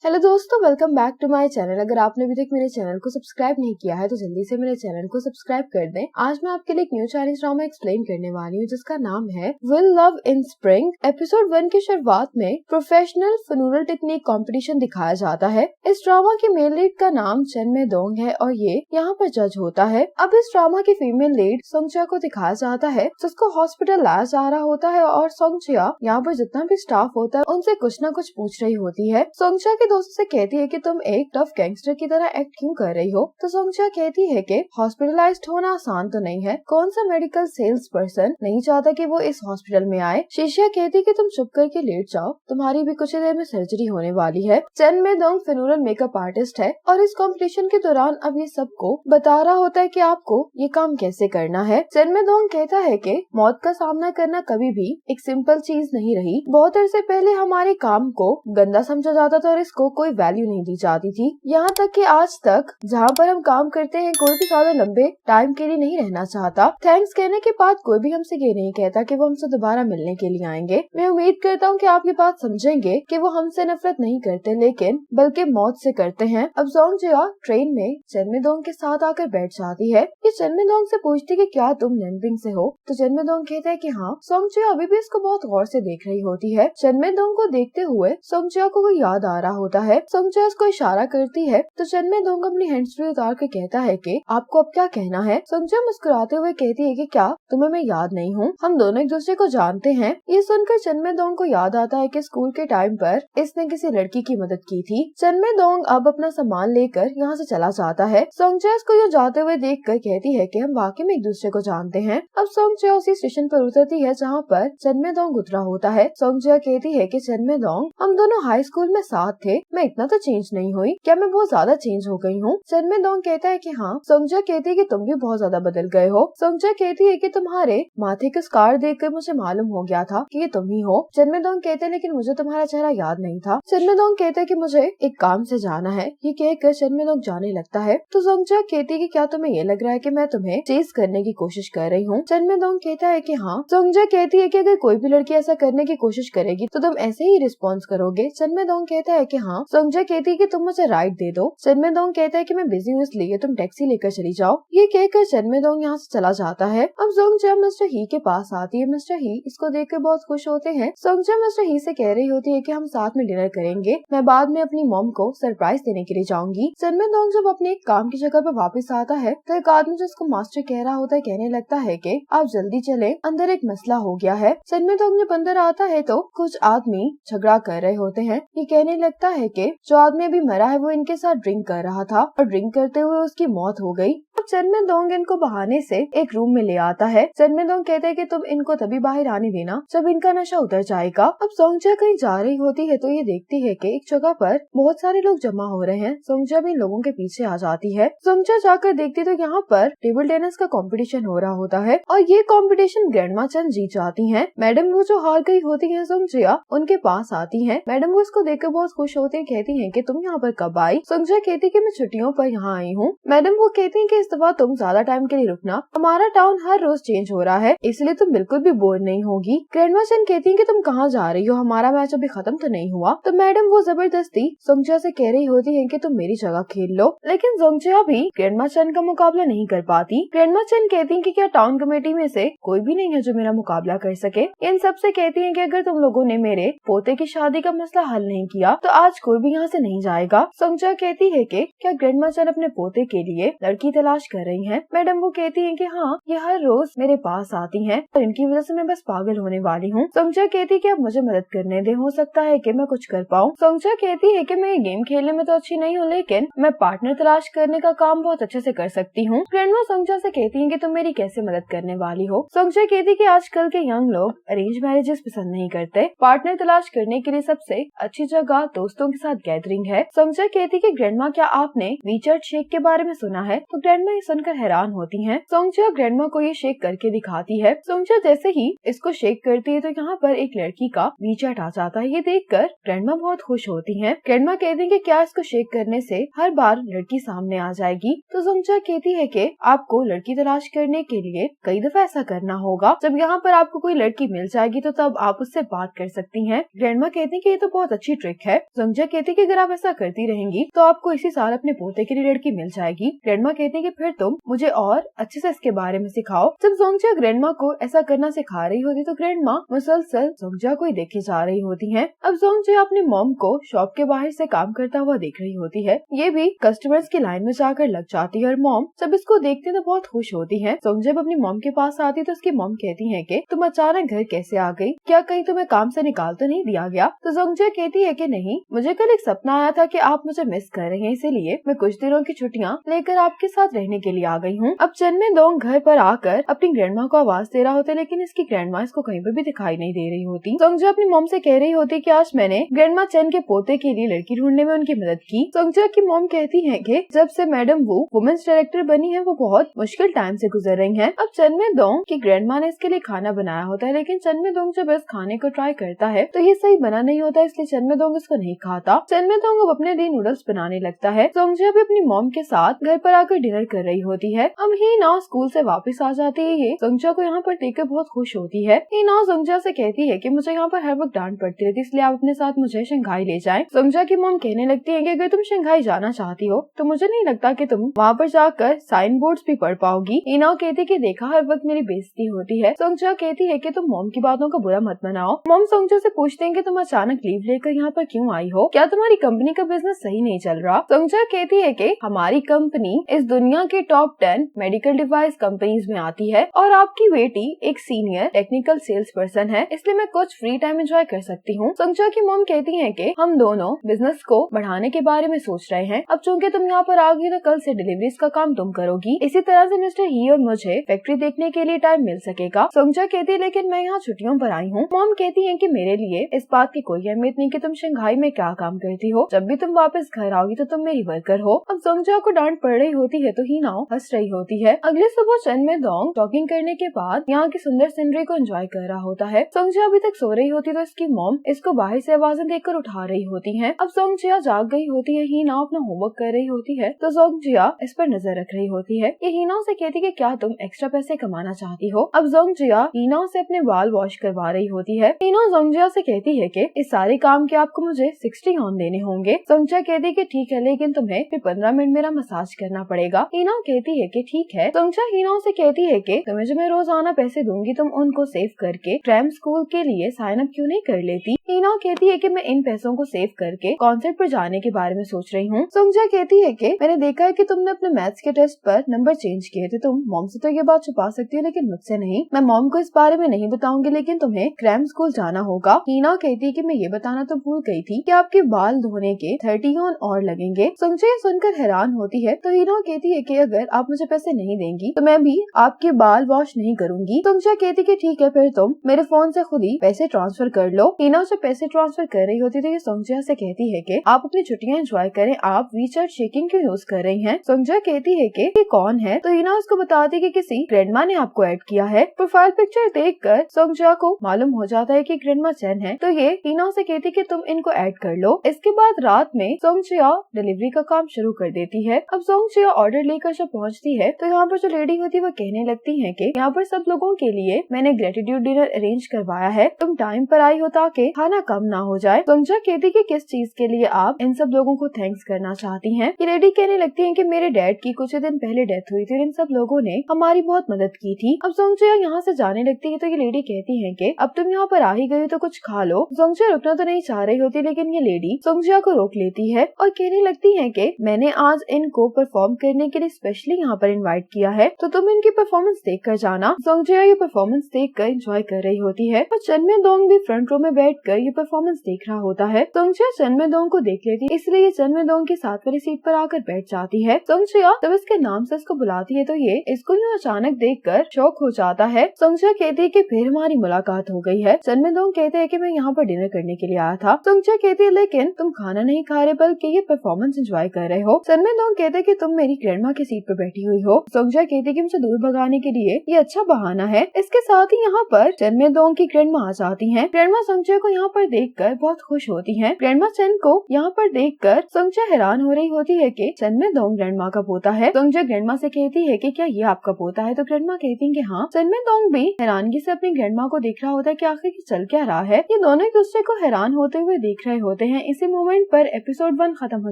Hello दोस्तों, welcome back to my channel. अगर आपने अभी तक मेरे चैनल को सब्सक्राइब नहीं किया है तो जल्दी से मेरे चैनल को सब्सक्राइब कर दें। आज मैं आपके लिए एक न्यू चाइनीज ड्रामा एक्सप्लेन करने वाली हूँ जिसका नाम है will love in spring. Episode 1 की शुरुआत में प्रोफेशनल फ्यूनरल टेक्निक कंपटीशन दिखाया जाता है। इस ड्रामा की मेन लीड का नाम चेन मे दोंग है और ये यहाँ पर जज होता है। अब इस ड्रामा की फीमेल लीड सोंगचिया को दिखाया जाता है जिसको हॉस्पिटल लाया जा रहा होता है और सोंगचिया यहाँ पर जितना भी स्टाफ होता है उनसे कुछ न कुछ पूछ रही होती है। सोंगचिया के दोस्त से कहती है कि तुम एक टफ गैंगस्टर की तरह एक्ट क्यों कर रही हो, तो सोंगचिया कहती है कि हॉस्पिटलाइज्ड होना आसान तो नहीं है, कौन सा मेडिकल सेल्स पर्सन नहीं चाहता कि वो इस हॉस्पिटल में आए। शीशिया कहती है कि तुम चुप करके लेट जाओ, तुम्हारी भी कुछ ही देर में सर्जरी होने वाली है। Chen Mei Dong funeral makeup artist है और इस कॉम्पिटिशन के दौरान अब ये सबको बता रहा होता है कि आपको ये काम कैसे करना है। चेन मे दोंग कहता है कि मौत का सामना करना कभी भी एक सिंपल चीज नहीं रही। बहुत अरसे पहले हमारे काम को गंदा समझा जाता था और इसको कोई वैल्यू नहीं दी जाती थी। यहाँ तक कि आज तक जहाँ पर हम काम करते हैं कोई भी ज्यादा लंबे टाइम के लिए नहीं रहना चाहता। थैंक्स कहने के बाद कोई भी हमसे ये नहीं कहता कि वो हमसे दोबारा मिलने के लिए आएंगे। मैं उम्मीद करता हूँ कि आप ये बात समझेंगे कि वो हमसे नफरत नहीं करते लेकिन बल्कि मौत से करते हैं। अब सोंगचिया ट्रेन में चेन मे दोंग के साथ आकर बैठ जाती है। ये चेन मे दोंग से पूछती कि क्या तुम नैनपिंग से हो, तो चेन मे दोंग कहता है कि हाँ। सोंगचिया अभी भी इसको बहुत गौर से देख रही होती है। चेन मे दोंग को देखते हुए सोंगचिया को कोई याद आ रहा होता है। सोंगचिया उसको इशारा करती है तो चेन मे दोंग अपनी हैंड्स फ्री उतार के कहता है कि आपको अब क्या कहना है। सोंगचिया मुस्कुराते हुए कहती है कि क्या तुम्हें मैं याद नहीं हूँ, हम दोनों एक दूसरे को जानते हैं। ये सुनकर चेन मे दोंग को याद आता है कि स्कूल के टाइम पर इसने किसी लड़की की मदद की थी। चेन मे दोंग अब अपना सामान लेकर यहाँ से चला जाता है। सोंगचिया इसको यहाँ जाते हुए देख कर कहती है कि हम वाकई में एक दूसरे को जानते हैं। अब सोंगचिया उसी स्टेशन पर उतरती है जहाँ पर चेन मे दोंग उतरा होता है। सोंगचिया कहती है कि चेन मे दोंग हम दोनों हाई स्कूल में साथ थे, मैं इतना तो चेंज नहीं हुई, क्या मैं बहुत ज्यादा चेंज हो गई हूँ। चेन मे दोंग कहता है कि हाँ। सोंगचिया कहती है कि तुम भी बहुत ज्यादा बदल गए हो। सोंगचिया कहती है कि तुम्हारे माथे के स्कार देखकर मुझे मालूम हो गया था कि ये तुम ही हो। चेन मे दोंग कहते हैं लेकिन मुझे तुम्हारा चेहरा याद नहीं था। चेन मे दोंग कहते हैं कि मुझे एक काम से जाना है। ये कहकर चेन मे दोंग जाने लगता है तो सोंगचिया कहती है कि क्या तुम्हें ये लग रहा है कि मैं तुम्हें चेज करने की कोशिश कर रही हूँ। चेन मे दोंग कहता है कि हाँ। सोंगचिया कहती है कि अगर कोई भी लड़की ऐसा करने की कोशिश करेगी तो तुम ऐसे ही रिस्पॉन्स करोगे। चेन मे दोंग कहता है कि हाँ। सोंगचिया कहती है कि तुम मुझे राइड दे दो। चेन मे दोंग कहता है कि मैं बिजी हूँ इसलिए तुम टैक्सी लेकर चली जाओ। ये कहकर चेन मे दोंग यहाँ से चला जाता है। अब सोंगचिया मिस्टर ही के पास आती है। मिस्टर ही इसको देखकर बहुत खुश होते हैं। सोंगचिया मिस्टर ही से कह रही होती है कि हम साथ में डिनर करेंगे, मैं बाद में अपनी मॉम को सरप्राइज देने के लिए जाऊंगी। चेन मे दोंग जब अपने काम की जगह पर वापस आता है तो एक आदमी जिसको मास्टर कह रहा होता है कहने लगता है कि आप जल्दी चले, अंदर एक मसला हो गया है। चेन मे दोंग जब अंदर आता है तो कुछ आदमी झगड़ा कर रहे होते हैं। ये कहने लगता है कि जो आदमी अभी मरा है वो इनके साथ ड्रिंक कर रहा था और ड्रिंक करते हुए उसकी मौत हो गई। चेन मे दोंग इनको बहाने से एक रूम में ले आता है। चेन मे दोंग कहते हैं कि तुम इनको तभी बाहर आने देना जब इनका नशा उतर जाएगा। अब सोंगचिया कहीं जा रही होती है तो ये देखती है कि एक जगह पर बहुत सारे लोग जमा हो रहे हैं। सोंगचिया भी इन लोगों के पीछे आ जाती है। सोंगचिया जाकर देखती तो यहाँ पर टेबल टेनिस का कंपटीशन हो रहा होता है और ये कंपटीशन ग्रैंडमा चेन जीत जाती हैं। मैडम वो जो हार गई होती है सोंगचिया उनके पास आती है। मैडम वो इसको देखकर बहुत खुश होती है, कहती है कि तुम यहाँ पर कब आई। सोंगचिया कहती कि मैं छुट्टियों पर यहाँ आई हूँ। मैडम वो कहती है कि इस दफा तुम ज्यादा टाइम के लिए रुकना, हमारा टाउन हर रोज चेंज हो रहा है इसलिए तुम बिल्कुल भी बोर नहीं होगी। ग्रैंडमा चेन कहती है कि तुम कहाँ जा रही हो, हमारा मैच अभी खत्म तो नहीं हुआ। तो मैडम वो जबरदस्ती सोंगचिया से कह रही होती है कि तुम मेरी जगह खेल लो, लेकिन सोंगचिया भी ग्रैंडमा चेन का मुकाबला नहीं कर पाती। ग्रैंडमा चेन कहती है कि क्या टाउन कमेटी में से कोई भी नहीं है जो मेरा मुकाबला कर सके। इन सब से कहती है कि अगर तुम लोगों ने मेरे पोते की शादी का मसला हल नहीं किया तो आज कोई भी यहाँ से नहीं जाएगा। सोंगचिया कहती है कि क्या ग्रैंडमा चेन अपने पोते के लिए लड़की तलाश कर रही हैं। मैडम वो कहती है कि हाँ, ये हर रोज मेरे पास आती हैं और इनकी वजह से मैं बस पागल होने वाली हूँ। सोंगचिया कहती है कि आप मुझे मदद करने दे, हो सकता है कि मैं कुछ कर पाऊँ। सोंगचिया कहती है कि मैं ये गेम खेलने में तो अच्छी नहीं हूँ लेकिन मैं पार्टनर तलाश करने का काम बहुत अच्छे से कर सकती हूँ। ग्रैंडमा सोंगचिया से कहती है कि तुम मेरी कैसे मदद करने वाली हो। सोंगचिया कहती है कि आजकल के यंग लोग अरेंज मैरिजेस पसंद नहीं करते, पार्टनर तलाश करने के लिए सबसे अच्छी जगह दोस्तों के साथ गैदरिंग है। सोंगचिया कहती है कि ग्रैंडमा क्या आपने वीचर्ड शेक के बारे में सुना है। तो ग्रैंडमा ग्रैंडमा ये सुनकर हैरान होती हैं। सोंगजिया ग्रैंडमा को ये शेक करके दिखाती है। सोंगजिया जैसे ही इसको शेक करती है तो यहाँ पर एक लड़की का वीचैट आ जाता है। ये देखकर ग्रैंडमा बहुत खुश होती हैं। ग्रैंडमा कहती है कि क्या इसको शेक करने से हर बार लड़की सामने आ जाएगी? तो सोंगजिया कहती है कि आपको लड़की तलाश करने के लिए कई दफा ऐसा करना होगा। जब यहाँ पर आपको कोई लड़की मिल जाएगी तो तब आप उससे बात कर सकती हैं। ग्रैंडमा कहती है कि ये तो बहुत अच्छी ट्रिक है। सोंगजिया कहती है कि अगर आप ऐसा करती रहेंगी तो आपको इसी साल अपने पोते के लिए लड़की मिल जाएगी। ग्रैंडमा कहती है कि फिर तुम मुझे और अच्छे से इसके बारे में सिखाओ। जब सोंगजिया ग्रैंडमा को ऐसा करना सिखा रही होती तो ग्रैंडमा मुसलसल सोंगजिया को ही देखे जा रही होती हैं। अब सोंगजिया अपनी मॉम को शॉप के बाहर से काम करता हुआ देख रही होती है। ये भी कस्टमर्स की लाइन में जाकर लग जाती है और मॉम जब इसको देखती है तो बहुत खुश होती है। सोंगजिया जब अपनी मॉम के पास आती तो उसकी मॉम कहती है कि तुम अचानक घर कैसे आ गई? क्या कहीं तुम्हें काम से निकाल तो नहीं दिया गया? तो सोंगजिया कहती है कि नहीं, मुझे कल एक सपना आया था कि आप मुझे मिस कर रहे हैं, इसीलिए मैं कुछ दिनों की छुट्टियां लेकर आपके साथ रहने के लिए आ गई हूँ। अब चनमेदोंग घर पर आकर अपनी ग्रैंडमा को आवाज दे रहा होता है, लेकिन इसकी ग्रैंडमा इसको कहीं पर भी दिखाई नहीं दे रही होती। सोंगजिया अपनी मॉम से कह रही होती कि आज मैंने ग्रैंडमा चन के पोते के लिए लड़की ढूंढने में उनकी मदद की। सोंगजिया की मॉम कहती है कि जब से मैडम वू वुमेन्स डायरेक्टर बनी है वो बहुत मुश्किल टाइम से गुजर रही हैं। अब चनमेदोंग की ग्रैंडमा ने इसके लिए खाना बनाया होता है, लेकिन चनमेदोंग जब इस खाने को ट्राई करता है तो ये सही बना नहीं होता, इसलिए चनमेदोंग इसको नहीं खाता। चनमेदोंग अब अपने लिए नूडल्स बनाने लगता है। सोंगजिया भी अपनी मॉम के साथ घर पर आकर डिनर कर रही होती है। अब हीना स्कूल से वापस आ जाती है। ये सोंगजिया को यहाँ पर देखकर बहुत खुश होती है। हीना सोंगजिया से कहती है कि मुझे यहाँ पर हर वक्त डांट पड़ती रहती है, इसलिए आप अपने साथ मुझे शंघाई ले जाएं। सोंगजिया की मॉम कहने लगती है कि अगर तुम शंघाई जाना चाहती हो तो मुझे नहीं लगता कि तुम वहाँ पर जाकर साइन बोर्ड्स भी पढ़ पाओगी। हीना कहती है कि देखा, हर वक्त मेरी बेइज्जती होती है। सोंगजिया कहती है कि तुम मॉम की बातों का बुरा मत मनाओ। मॉम सोंगजिया से पूछते हैं कि तुम अचानक लीव लेकर यहाँ पर क्यों आई हो? क्या तुम्हारी कंपनी का बिजनेस सही नहीं चल रहा? सोंगजिया कहती है कि हमारी कंपनी इस दुनिया के टॉप 10 मेडिकल डिवाइस कंपनीज में आती है और आपकी बेटी एक सीनियर टेक्निकल सेल्स पर्सन है, इसलिए मैं कुछ फ्री टाइम एंजॉय कर सकती हूँ। सोंगजिया की मॉम कहती है कि हम दोनों बिजनेस को बढ़ाने के बारे में सोच रहे हैं। अब चूंकि तुम यहाँ पर आ गई तो कल से डिलीवरीज का काम तुम करोगी। इसी तरह से मिस्टर ही और मुझे फैक्ट्री देखने के लिए टाइम मिल सकेगा। सोंगजिया कहती है लेकिन मैं यहाँ छुट्टियों पर आई हूँ। मॉम कहती है कि मेरे लिए इस बात की कोई अहमियत नहीं कि तुम शंघाई में क्या काम करती हो। जब भी तुम वापस घर आओगी तो तुम मेरी वर्कर हो। अब सोंगजिया को डांट पड़ रही होती है तो हीनाओ हंस रही होती है। अगले सुबह चनमेदोंग जॉगिंग करने के बाद यहाँ की सुंदर सीनरी को एंजॉय कर रहा होता है। सोंगजिया अभी तक सो रही होती तो इसकी मॉम इसको बाहर से आवाजें देकर उठा रही होती है। अब सोंगजिया जाग गई होती है। हीना अपना होमवर्क कर रही होती है तो सोंगजिया इस पर नजर रख रही होती है। ये हीना से कहती है कि क्या तुम एक्स्ट्रा पैसे कमाना चाहती हो? अब सोंगजिया हीना से अपने बाल वॉश करवा रही होती है। हीना सोंगजिया से कहती है कि इस सारे काम के आपको मुझे 60 ऑन देने होंगे। सोंगजिया कहती है कि ठीक है, लेकिन तुम्हें फिर 15 मिनट मेरा मसाज करना पड़ेगा। हीना कहती है कि ठीक है। सोंगजिया हीना से कहती है कि तुम्हें जो मैं रोजाना पैसे दूंगी तुम उनको सेव करके ट्रैम स्कूल के लिए साइन अप क्यों नहीं कर लेती? हीना कहती है कि मैं इन पैसों को सेव करके कॉन्सर्ट पर जाने के बारे में सोच रही हूँ। सोंगजिया कहती है कि मैंने देखा है कि तुमने अपने मैथ्स के टेस्ट पर नंबर चेंज किए थे। तुम मॉम से तो ये बात छुपा सकती हो लेकिन मुझसे नहीं। मैं मॉम को इस बारे में नहीं बताऊंगी, लेकिन तुम्हें क्रैम स्कूल जाना होगा। हीना कहती है कि मैं ये बताना तो भूल गई थी कि आपके बाल धोने के 30 और लगेंगे। सोंगजिया सुनकर हैरान होती है तो हीना कहती है कि अगर आप मुझे पैसे नहीं देंगी तो मैं भी आपके बाल वॉश नहीं करूंगी। सोंगजिया कहती है कि ठीक है, फिर तुम मेरे फोन से खुद ही पैसे ट्रांसफर कर लो। हीना उसे पैसे ट्रांसफर कर रही होती तो ये सोंगजिया से कहती है कि आप अपनी छुट्टियां एंजॉय करें, आप वीचैट शेकिंग क्यों यूज कर रही हैं? सोंगजिया कहती है कि ये कौन है? तो हीना उसको बताती है कि किसी ग्रैंडमा ने आपको ऐड किया है। प्रोफाइल पिक्चर देखकर सोंगजिया को मालूम हो जाता है कि ग्रैंडमा चैन है, तो ये हीना से कहती है कि तुम इनको ऐड कर लो। इसके बाद रात में सोंगजिया डिलीवरी का काम शुरू कर देती है। अब सोंगजिया ऑर्डर लेकर जब पहुंचती है तो यहाँ पर जो लेडी होती है वो कहने लगती है कि यहाँ पर सब लोगों के लिए मैंने ग्रेटिट्यूड डिनर अरेंज करवाया है, तुम टाइम पर आई हो ताकि खाना कम ना हो जाए। सोंगजिया कहती है कि किस चीज के लिए आप इन सब लोगों को थैंक्स करना चाहती हैं। ये लेडी कहने लगती है कि मेरे डैड की कुछ दिन पहले डेथ हुई थी और इन सब लोगों ने हमारी बहुत मदद की थी। अब सोंगजिया यहाँ से जाने लगती है तो ये लेडी कहती है कि अब तुम यहाँ पर आ ही गई तो कुछ खा लो। सोंगजिया रुकना तो नहीं चाह रही होती, लेकिन ये लेडी सोंगजिया को रोक लेती है और कहने लगती है कि मैंने आज इनको परफॉर्म करने के लिए स्पेशली यहाँ पर इनवाइट किया है, तो तुम इनकी परफॉर्मेंस देख कर जाना। सोंगजिया ये परफॉर्मेंस देख कर एंजॉय कर रही होती है और चनमेदोंग भी फ्रंट रो में बैठ कर ये परफॉर्मेंस देख रहा होता है। सोंगजिया चनमेदोंग को देख लेती है, इसलिए ये चनमेदोंग की साथ वाली सीट पर आकर बैठ जाती है। सोंगजिया जब इसके नाम से इसको बुलाती है तो ये इसको यूँ अचानक देखकर शॉक हो जाता है। सोंगजिया कहती है कि फिर हमारी मुलाकात हो गई है। चनमेदोंग कहते हैं कि मैं यहाँ पर डिनर करने के लिए आया था। सोंगजिया कहती है लेकिन तुम खाना नहीं खा रहे बल्कि ये परफॉर्मेंस एंजॉय कर रहे हो। चनमेदोंग कहते हैं कि तुम मेरी ग्रैंडमा के सीट पर बैठी हुई हो। सोंगजा कहती है कि मुझे दूर भगाने के लिए ये अच्छा बहाना है। इसके साथ ही यहाँ पर चेन दोंग की ग्रैंडमा आ जाती हैं। ग्रैंडमा सोंगजा को यहाँ पर देखकर बहुत खुश होती हैं। ग्रैंडमा चेन को यहाँ पर देखकर सोंगजा हैरान हो रही होती है कि चेन दोंग ग्रैंडमा का पोता है। सोंगजा ग्रैंडमा से कहती है कि क्या ये आपका पोता है, तो ग्रैंडमा कहती है कि हाँ। चेन दोंग भी हैरानगी से अपनी ग्रैंडमा को देख रहा होता है कि आखिर चल क्या रहा है। ये दोनों एक दूसरे को हैरान होते हुए देख रहे होते हैं। इसी मोमेंट पर एपिसोड 1 खत्म हो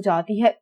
जाती है।